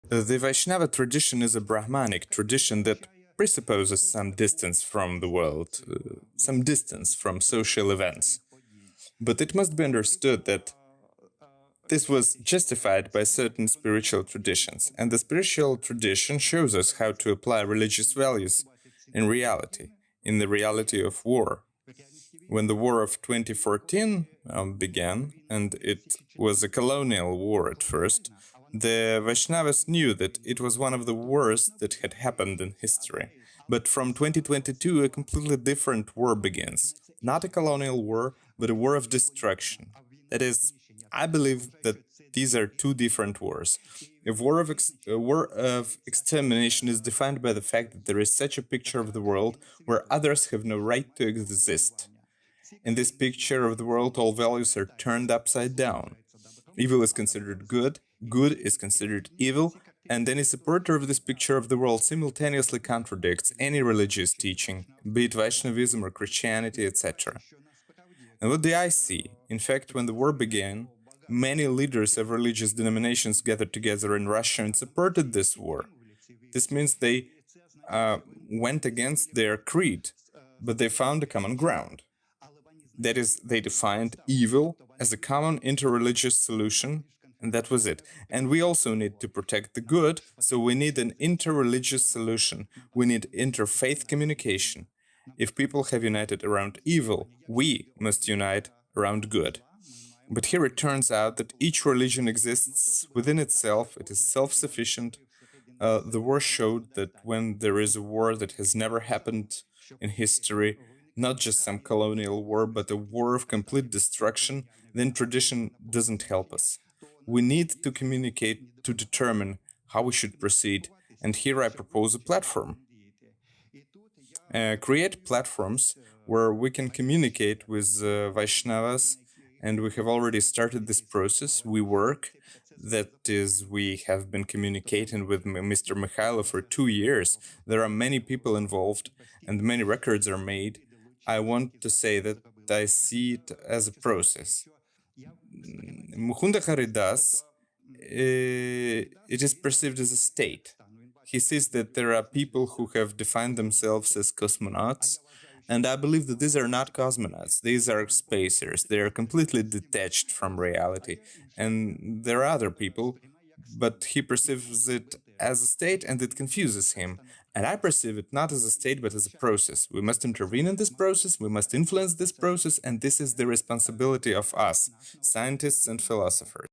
The Vaishnava tradition is a Brahmanic tradition that presupposes some distance from the world, some distance from social events. But it must be understood that this was justified by certain spiritual traditions, and the spiritual tradition shows us how to apply religious values in reality, in the reality of war. When the war of 2014 began, and it was a colonial war at first, the Vaishnavas knew that it was one of the worst that had happened in history. But from 2022, a completely different war begins. Not a colonial war, but a war of destruction. That is, I believe that these are two different wars. A war of extermination is defined by the fact that there is such a picture of the world where others have no right to exist. In this picture of the world, all values are turned upside down. Evil is considered good, good is considered evil, and any supporter of this picture of the world simultaneously contradicts any religious teaching, be it Vaishnavism or Christianity, etc. And what do I see? In fact, when the war began, many leaders of religious denominations gathered together in Russia and supported this war. This means they went against their creed, but they found a common ground. That is, they defined evil as a common interreligious solution, and that was it. And we also need to protect the good, so we need an interreligious solution. We need interfaith communication. If people have united around evil, we must unite around good. But here it turns out that each religion exists within itself, it is self-sufficient. The war showed that when there is a war that has never happened in history, not just some colonial war, but a war of complete destruction, then tradition doesn't help us. We need to communicate to determine how we should proceed, and here I propose a platform. Create platforms where we can communicate with Vaishnavas, and we have already started this process. We work. That is, we have been communicating with Mr. Mikhailov for 2 years. There are many people involved, and many records are made. I want to say that I see it as a process. Mukunda Haridas, it is perceived as a state. He says that there are people who have defined themselves as cosmonauts, and I believe that these are not cosmonauts, these are spacers. They are completely detached from reality. And there are other people, but he perceives it as a state and it confuses him. And I perceive it not as a state but as a process. We must intervene in this process, we must influence this process, and this is the responsibility of us, scientists and philosophers.